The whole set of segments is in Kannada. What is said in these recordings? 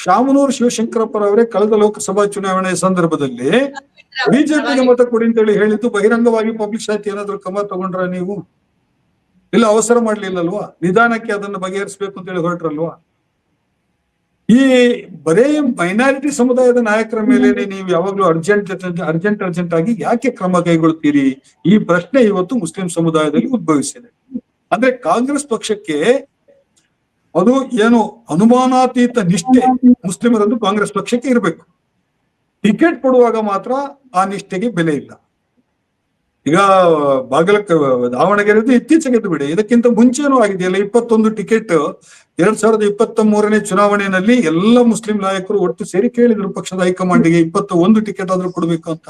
ಶಾಮನೂರು ಶಿವಶಂಕರಪ್ಪರವರೇ ಕಳೆದ ಲೋಕಸಭಾ ಚುನಾವಣೆಯ ಸಂದರ್ಭದಲ್ಲಿ ಬಿಜೆಪಿಗೆ ಮತ ಕೊಡಿ ಅಂತ ಹೇಳಿದ್ದು ಬಹಿರಂಗವಾಗಿ ಪಬ್ಲಿಷ್ ಆಯ್ತು. ಏನಾದ್ರು ಕ್ರಮ ತಗೊಂಡ್ರ ನೀವು? ಇಲ್ಲ ಅವಸರ ಮಾಡ್ಲಿಲ್ಲಲ್ವಾ? ನಿಧಾನಕ್ಕೆ ಅದನ್ನು ಬಗೆಹರಿಸಬೇಕು ಅಂತ ಹೇಳಿ ಹೊರಟ್ರಲ್ವಾ? ಈ ಬರೇ ಮೈನಾರಿಟಿ ಸಮುದಾಯದ ನಾಯಕರ ಮೇಲೆ ನೀವು ಯಾವಾಗ್ಲೂ ಅರ್ಜೆಂಟ್ ಆಗಿ ಯಾಕೆ ಕ್ರಮ ಕೈಗೊಳ್ತೀರಿ? ಈ ಪ್ರಶ್ನೆ ಇವತ್ತು ಮುಸ್ಲಿಂ ಸಮುದಾಯದಲ್ಲಿ ಉದ್ಭವಿಸಿದೆ. ಅಂದ್ರೆ ಕಾಂಗ್ರೆಸ್ ಪಕ್ಷಕ್ಕೆ ಅದು ಏನು ಅನುಮಾನಾತೀತ ನಿಷ್ಠೆ ಮುಸ್ಲಿಮರದ್ದು ಕಾಂಗ್ರೆಸ್ ಪಕ್ಷಕ್ಕೆ ಇರಬೇಕು. ಟಿಕೆಟ್ ಕೊಡುವಾಗ ಮಾತ್ರ ಆ ನಿಷ್ಠೆಗೆ ಬೆಲೆ ಇಲ್ಲ. ಈಗ ದಾವಣಗೆರೆದು ಇತ್ತೀಚೆಗೆದ್ದು ಬಿಡಿ, ಇದಕ್ಕಿಂತ ಮುಂಚೆನೂ ಆಗಿದೆಯಲ್ಲ 21 ಟಿಕೆಟ್ 2023ನೇ ಚುನಾವಣೆಯಲ್ಲಿ ಎಲ್ಲ ಮುಸ್ಲಿಂ ನಾಯಕರು ಒಟ್ಟು ಸೇರಿ ಕೇಳಿದ್ರು ಪಕ್ಷದ ಹೈಕಮಾಂಡ್ಗೆ 21 ಟಿಕೆಟ್ ಆದ್ರೂ ಕೊಡ್ಬೇಕು ಅಂತ.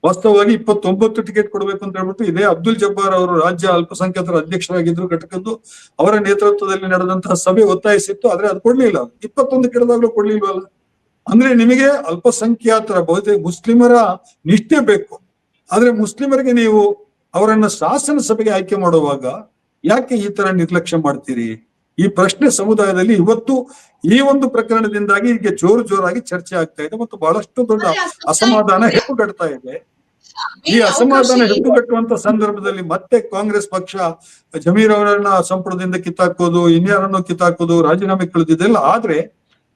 ವಾಸ್ತವವಾಗಿ 29 ಟಿಕೆಟ್ ಕೊಡ್ಬೇಕು ಅಂತ ಹೇಳ್ಬಿಟ್ಟು ಇದೇ ಅಬ್ದುಲ್ ಜಬ್ಬಾರ್ ಅವರು ರಾಜ್ಯ ಅಲ್ಪಸಂಖ್ಯಾತರ ಅಧ್ಯಕ್ಷರಾಗಿದ್ರು ಘಟಕದ್ದು, ಅವರ ನೇತೃತ್ವದಲ್ಲಿ ನಡೆದಂತಹ ಸಭೆ ಒತ್ತಾಯಿಸಿತ್ತು. ಆದ್ರೆ ಅದು ಕೊಡ್ಲಿಲ್ಲ. 21 ಕೇಳಿದಾಗ್ಲೂ ಕೊಡ್ಲಿಲ್ವಲ್ಲ. ಅಂದ್ರೆ ನಿಮಗೆ ಅಲ್ಪಸಂಖ್ಯಾತರ ಬಹುತೇಕ ಮುಸ್ಲಿಮರ ನಿಷ್ಠೆ ಬೇಕು. ಆದ್ರೆ ಮುಸ್ಲಿಮರಿಗೆ ನೀವು ಅವರನ್ನ ಶಾಸನ ಸಭೆಗೆ ಆಯ್ಕೆ ಮಾಡುವಾಗ ಯಾಕೆ ಈ ತರ ನಿರ್ಲಕ್ಷ್ಯ ಮಾಡ್ತೀರಿ? ಈ ಪ್ರಶ್ನೆ ಸಮುದಾಯದಲ್ಲಿ ಇವತ್ತು ಈ ಒಂದು ಪ್ರಕರಣದಿಂದಾಗಿ ಈಗ ಜೋರಾಗಿ ಚರ್ಚೆ ಆಗ್ತಾ ಇದೆ ಮತ್ತು ಬಹಳಷ್ಟು ದೊಡ್ಡ ಅಸಮಾಧಾನ ಹೆಪ್ಪುಗಟ್ತಾ ಇದೆ. ಈ ಅಸಮಾಧಾನ ಹೆಪ್ಪುಗಟ್ಟುವಂತ ಸಂದರ್ಭದಲ್ಲಿ ಮತ್ತೆ ಕಾಂಗ್ರೆಸ್ ಪಕ್ಷ ಜಮೀರ್ ಅವರನ್ನ ಸಂಪುಟದಿಂದ ಕಿತ್ತಾಕೋದು, ಇನ್ಯಾರನ್ನು ಕಿತ್ತಾಕೋದು, ರಾಜೀನಾಮೆ ಕಳೆದಿದೆಲ್ಲ ಆದ್ರೆ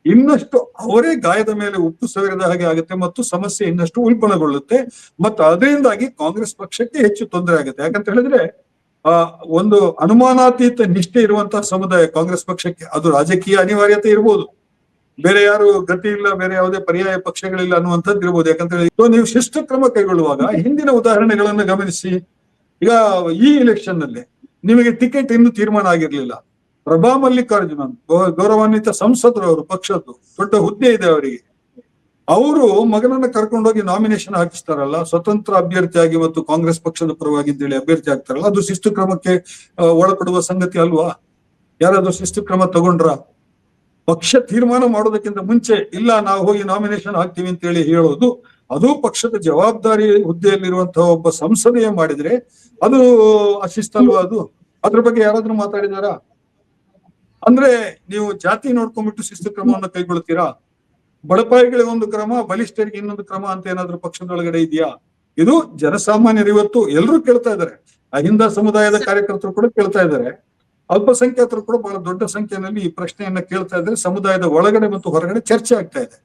ಇನ್ನಷ್ಟು ಅವರೇ ಗಾಯದ ಮೇಲೆ ಉಪ್ಪು ಸವರಿದ ಹಾಗೆ ಆಗುತ್ತೆ ಮತ್ತು ಸಮಸ್ಯೆ ಇನ್ನಷ್ಟು ಉಲ್ಬಣಗೊಳ್ಳುತ್ತೆ. ಮತ್ತು ಅದರಿಂದಾಗಿ ಕಾಂಗ್ರೆಸ್ ಪಕ್ಷಕ್ಕೆ ಹೆಚ್ಚು ತೊಂದರೆ ಆಗುತ್ತೆ. ಯಾಕಂತ ಹೇಳಿದ್ರೆ ಒಂದು ಅನುಮಾನಾತೀತ ನಿಷ್ಠೆ ಇರುವಂತಹ ಸಮುದಾಯ ಕಾಂಗ್ರೆಸ್ ಪಕ್ಷಕ್ಕೆ. ಅದು ರಾಜಕೀಯ ಅನಿವಾರ್ಯತೆ ಇರ್ಬೋದು, ಬೇರೆ ಯಾರು ಗತಿ ಇಲ್ಲ, ಬೇರೆ ಯಾವುದೇ ಪರ್ಯಾಯ ಪಕ್ಷಗಳಿಲ್ಲ ಅನ್ನುವಂಥದ್ದು ಇರ್ಬೋದು. ಯಾಕಂತ ಹೇಳಿ ನೀವು ಶಿಷ್ಟ ಕ್ರಮ ಕೈಗೊಳ್ಳುವಾಗ ಹಿಂದಿನ ಉದಾಹರಣೆಗಳನ್ನು ಗಮನಿಸಿ. ಈಗ ಈ ಎಲೆಕ್ಷನ್ ನಲ್ಲಿ ನಿಮಗೆ ಟಿಕೆಟ್ ಇನ್ನೂ ತೀರ್ಮಾನ ಆಗಿರ್ಲಿಲ್ಲ. ಪ್ರಭಾ ಮಲ್ಲಿಕಾರ್ಜುನನ್ ಗೌರವಾನ್ವಿತ ಸಂಸದರು, ಪಕ್ಷದ್ದು ದೊಡ್ಡ ಹುದ್ದೆ ಇದೆ ಅವರಿಗೆ. ಅವರು ಮಗನನ್ನ ಕರ್ಕೊಂಡೋಗಿ ನಾಮಿನೇಷನ್ ಹಾಕಿಸ್ತಾರಲ್ಲ, ಸ್ವತಂತ್ರ ಅಭ್ಯರ್ಥಿಯಾಗಿ ಮತ್ತು ಕಾಂಗ್ರೆಸ್ ಪಕ್ಷದ ಪರವಾಗಿದ್ದೇಳಿ ಅಭ್ಯರ್ಥಿ ಆಗ್ತಾರಲ್ಲ, ಅದು ಶಿಸ್ತು ಕ್ರಮಕ್ಕೆ ಒಳಪಡುವ ಸಂಗತಿ ಅಲ್ವಾ? ಯಾರಾದ್ರೂ ಶಿಸ್ತು ಕ್ರಮ ತಗೊಂಡ್ರ? ಪಕ್ಷ ತೀರ್ಮಾನ ಮಾಡೋದಕ್ಕಿಂತ ಮುಂಚೆ ಇಲ್ಲ ನಾವು ಹೋಗಿ ನಾಮಿನೇಷನ್ ಹಾಕ್ತೀವಿ ಅಂತ ಹೇಳಿ ಹೇಳೋದು, ಅದು ಪಕ್ಷದ ಜವಾಬ್ದಾರಿ ಹುದ್ದೆಯಲ್ಲಿರುವಂತಹ ಒಬ್ಬ ಸಂಸದೆಯೇ ಮಾಡಿದ್ರೆ ಅದು ಅಶಿಸ್ತಲ್ವಾ? ಅದು ಅದ್ರ ಬಗ್ಗೆ ಯಾರಾದ್ರೂ ಮಾತಾಡಿದಾರಾ? ಅಂದ್ರೆ ನೀವು ಜಾತಿ ನೋಡ್ಕೊಂಡ್ಬಿಟ್ಟು ಶಿಸ್ತು ಕ್ರಮವನ್ನು ಕೈಗೊಳ್ತೀರಾ? ಬಡಪಾಯಿಗಳಿಗೆ ಒಂದು ಕ್ರಮ, ಬಲಿಷ್ಠರಿಗೆ ಇನ್ನೊಂದು ಕ್ರಮ ಅಂತ ಏನಾದ್ರೂ ಪಕ್ಷದೊಳಗಡೆ ಇದೆಯಾ? ಇದು ಜನಸಾಮಾನ್ಯರು ಇವತ್ತು ಎಲ್ಲರೂ ಕೇಳ್ತಾ ಇದ್ದಾರೆ. ಅಹಿಂದ ಸಮುದಾಯದ ಕಾರ್ಯಕರ್ತರು ಕೂಡ ಕೇಳ್ತಾ ಇದ್ದಾರೆ. ಅಲ್ಪಸಂಖ್ಯಾತರು ಕೂಡ ಬಹಳ ದೊಡ್ಡ ಸಂಖ್ಯೆಯಲ್ಲಿ ಈ ಪ್ರಶ್ನೆಯನ್ನ ಕೇಳ್ತಾ ಇದ್ದಾರೆ. ಸಮುದಾಯದ ಒಳಗಡೆ ಮತ್ತು ಹೊರಗಡೆ ಚರ್ಚೆ ಆಗ್ತಾ ಇದೆ.